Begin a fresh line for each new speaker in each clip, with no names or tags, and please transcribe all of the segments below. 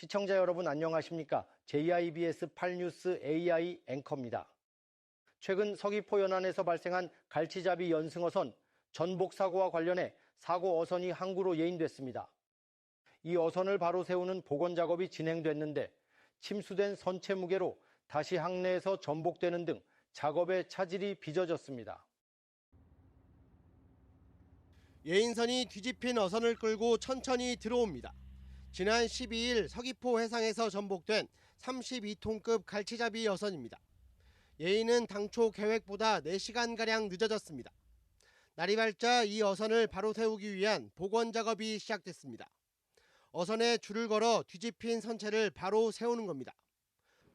시청자 여러분 안녕하십니까? JIBS 8뉴스 AI 앵커입니다. 최근 서귀포 연안에서 발생한 갈치잡이 연승어선 전복 사고와 관련해 사고 어선이 항구로 예인됐습니다. 이 어선을 바로 세우는 복원 작업이 진행됐는데 침수된 선체 무게로 다시 항내에서 전복되는 등 작업의 차질이 빚어졌습니다.
예인선이 뒤집힌 어선을 끌고 천천히 들어옵니다. 지난 12일 서귀포 해상에서 전복된 32톤급 갈치잡이 어선입니다. 예인은 당초 계획보다 4시간가량 늦어졌습니다. 날이 밝자 이 어선을 바로 세우기 위한 복원 작업이 시작됐습니다. 어선에 줄을 걸어 뒤집힌 선체를 바로 세우는 겁니다.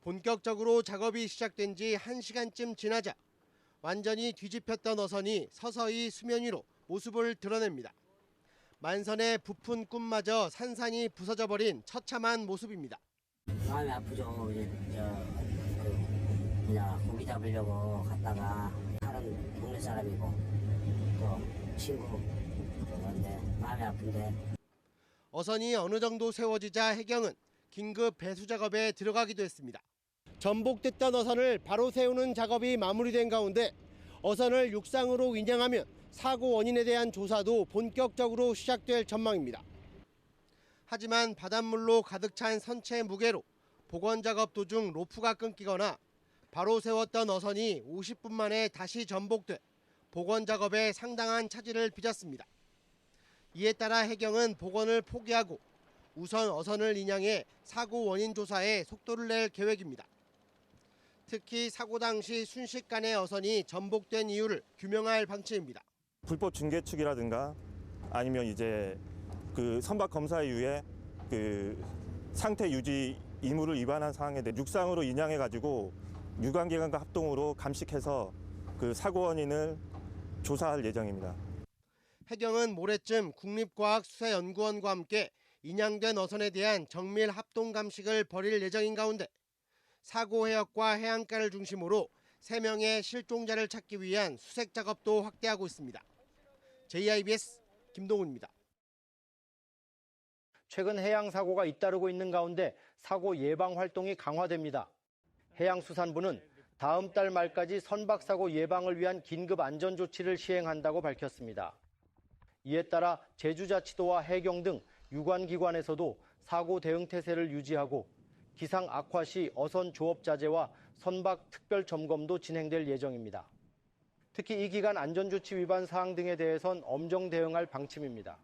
본격적으로 작업이 시작된 지 1시간쯤 지나자 완전히 뒤집혔던 어선이 서서히 수면 위로 모습을 드러냅니다. 만선의 부푼 꿈마저 산산이 부서져 버린 처참한 모습입니다.
마음이 아프죠. 그냥 고기 잡으려고 갔다가 사람 동네 사람이고 또 친구 그런데 마음이 아픈데.
어선이 어느 정도 세워지자 해경은 긴급 배수 작업에 들어가기도 했습니다. 전복됐던 어선을 바로 세우는 작업이 마무리된 가운데 어선을 육상으로 인양하면 사고 원인에 대한 조사도 본격적으로 시작될 전망입니다. 하지만 바닷물로 가득 찬 선체 무게로 복원 작업 도중 로프가 끊기거나 바로 세웠던 어선이 50분 만에 다시 전복돼 복원 작업에 상당한 차질을 빚었습니다. 이에 따라 해경은 복원을 포기하고 우선 어선을 인양해 사고 원인 조사에 속도를 낼 계획입니다. 특히 사고 당시 순식간에 어선이 전복된 이유를 규명할 방침입니다.
불법 중개축이라든가 아니면 이제 그 선박 검사 이후에 그 상태 유지 의무를 위반한 사항에 대해 육상으로 인양해 가지고 유관기관과 합동으로 감식해서 그 사고 원인을 조사할 예정입니다.
해경은 모레쯤 국립과학수사연구원과 함께 인양된 어선에 대한 정밀 합동 감식을 벌일 예정인 가운데 사고 해역과 해안가를 중심으로 3명의 실종자를 찾기 위한 수색 작업도 확대하고 있습니다. JIBS 김동훈입니다.
최근 해양 사고가 잇따르고 있는 가운데 사고 예방 활동이 강화됩니다. 해양수산부는 다음 달 말까지 선박 사고 예방을 위한 긴급 안전 조치를 시행한다고 밝혔습니다. 이에 따라 제주자치도와 해경 등 유관기관에서도 사고 대응 태세를 유지하고 기상 악화 시 어선 조업 자제와 선박 특별 점검도 진행될 예정입니다. 특히 이 기간 안전조치 위반 사항 등에 대해선 엄정 대응할 방침입니다.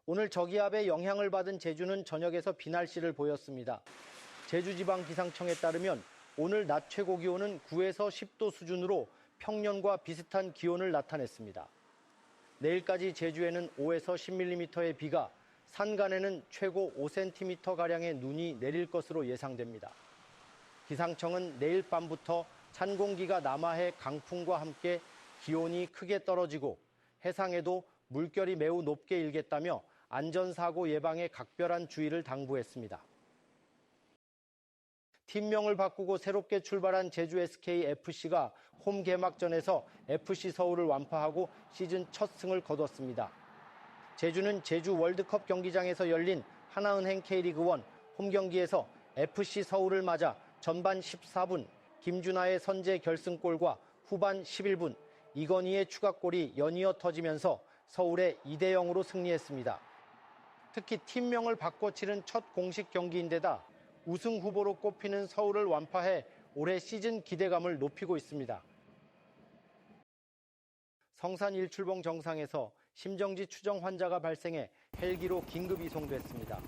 오늘 저기압의 영향을 받은 제주는 저녁에서 비 날씨를 보였습니다. 제주지방기상청에 따르면 오늘 낮 최고 기온은 9에서 10도 수준으로 평년과 비슷한 기온을 나타냈습니다. 내일까지 제주에는 5에서 10mm의 비가, 산간에는 최고 5cm가량의 눈이 내릴 것으로 예상됩니다. 기상청은 내일 밤부터 찬 공기가 남하해 강풍과 함께 기온이 크게 떨어지고 해상에도 물결이 매우 높게 일겠다며 안전사고 예방에 각별한 주의를 당부했습니다. 팀명을 바꾸고 새롭게 출발한 제주 SKFC가 홈 개막전에서 FC 서울을 완파하고 시즌 첫 승을 거뒀습니다. 제주는 제주 월드컵 경기장에서 열린 하나은행 K리그1 홈 경기에서 FC 서울을 맞아 전반 14분 김준하의 선제 결승골과 후반 11분 이건희의 추가골이 연이어 터지면서 서울에 2대0으로 승리했습니다. 특히 팀명을 바꿔 치른 첫 공식 경기인데다 우승 후보로 꼽히는 서울을 완파해 올해 시즌 기대감을 높이고 있습니다. 성산 일출봉 정상에서 심정지 추정 환자가 발생해 헬기로 긴급 이송됐습니다.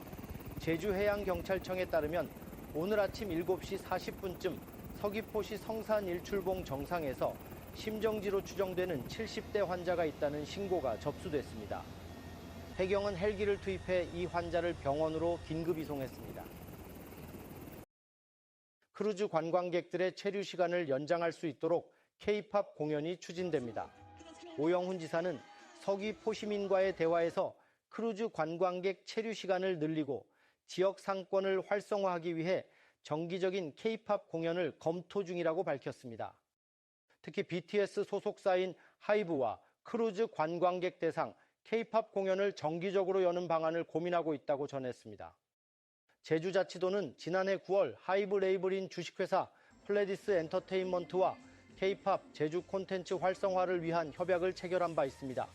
제주해양경찰청에 따르면 오늘 아침 7시 40분쯤 서귀포시 성산 일출봉 정상에서 심정지로 추정되는 70대 환자가 있다는 신고가 접수됐습니다. 해경은 헬기를 투입해 이 환자를 병원으로 긴급 이송했습니다. 크루즈 관광객들의 체류 시간을 연장할 수 있도록 K-팝 공연이 추진됩니다. 오영훈 지사는 서귀포 시민과의 대화에서 크루즈 관광객 체류 시간을 늘리고 지역 상권을 활성화하기 위해 정기적인 K-팝 공연을 검토 중이라고 밝혔습니다. 특히 BTS 소속사인 하이브와 크루즈 관광객 대상 K-팝 공연을 정기적으로 여는 방안을 고민하고 있다고 전했습니다. 제주자치도는 지난해 9월 하이브 레이블인 주식회사 플레디스 엔터테인먼트와 K-팝 제주 콘텐츠 활성화를 위한 협약을 체결한 바 있습니다.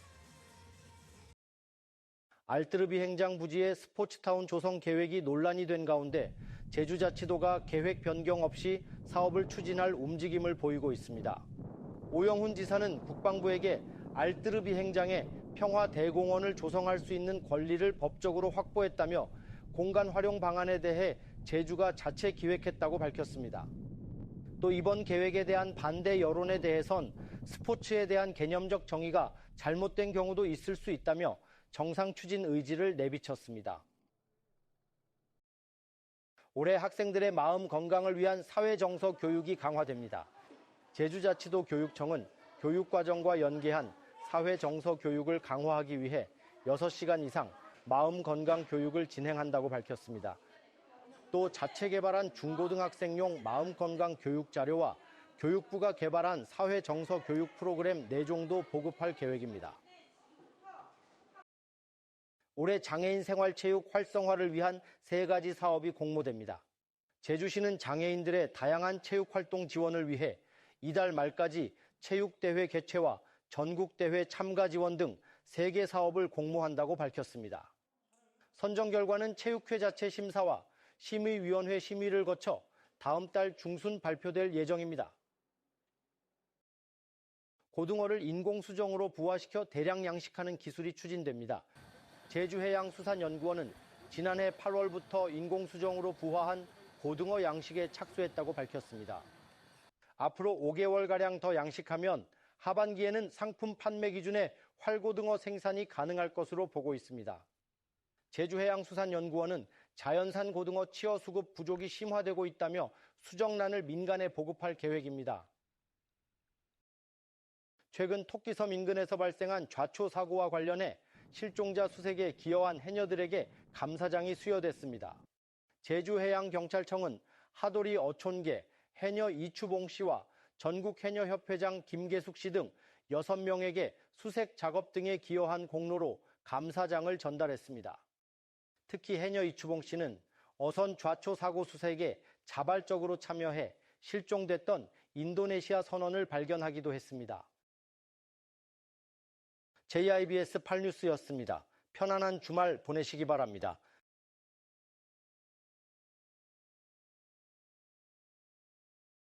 알뜨르비 행장 부지의 스포츠타운 조성 계획이 논란이 된 가운데 제주자치도가 계획 변경 없이 사업을 추진할 움직임을 보이고 있습니다. 오영훈 지사는 국방부에게 알뜨르비 행장에 평화대공원을 조성할 수 있는 권리를 법적으로 확보했다며 공간 활용 방안에 대해 제주가 자체 기획했다고 밝혔습니다. 또 이번 계획에 대한 반대 여론에 대해선 스포츠에 대한 개념적 정의가 잘못된 경우도 있을 수 있다며 정상 추진 의지를 내비쳤습니다. 올해 학생들의 마음 건강을 위한 사회정서 교육이 강화됩니다. 제주자치도 교육청은 교육과정과 연계한 사회정서 교육을 강화하기 위해 6시간 이상 마음 건강 교육을 진행한다고 밝혔습니다. 또 자체 개발한 중고등학생용 마음 건강 교육 자료와 교육부가 개발한 사회정서 교육 프로그램 4종도 보급할 계획입니다. 올해 장애인 생활체육 활성화를 위한 3가지 사업이 공모됩니다. 제주시는 장애인들의 다양한 체육활동 지원을 위해 이달 말까지 체육대회 개최와 전국대회 참가 지원 등 3개 사업을 공모한다고 밝혔습니다. 선정 결과는 체육회 자체 심사와 심의위원회 심의를 거쳐 다음 달 중순 발표될 예정입니다. 고등어를 인공수정으로 부화시켜 대량 양식하는 기술이 추진됩니다. 제주해양수산연구원은 지난해 8월부터 인공수정으로 부화한 고등어 양식에 착수했다고 밝혔습니다. 앞으로 5개월가량 더 양식하면 하반기에는 상품 판매 기준의 활고등어 생산이 가능할 것으로 보고 있습니다. 제주해양수산연구원은 자연산 고등어 취어 수급 부족이 심화되고 있다며 수정란을 민간에 보급할 계획입니다. 최근 토끼섬 인근에서 발생한 좌초 사고와 관련해 실종자 수색에 기여한 해녀들에게 감사장이 수여됐습니다. 제주해양경찰청은 하도리 어촌계 해녀 이추봉 씨와 전국해녀협회장 김계숙 씨 등 6명에게 수색 작업 등에 기여한 공로로 감사장을 전달했습니다. 특히 해녀 이추봉 씨는 어선 좌초 사고 수색에 자발적으로 참여해 실종됐던 인도네시아 선원을 발견하기도 했습니다. JIBS 8뉴스였습니다. 편안한 주말 보내시기 바랍니다.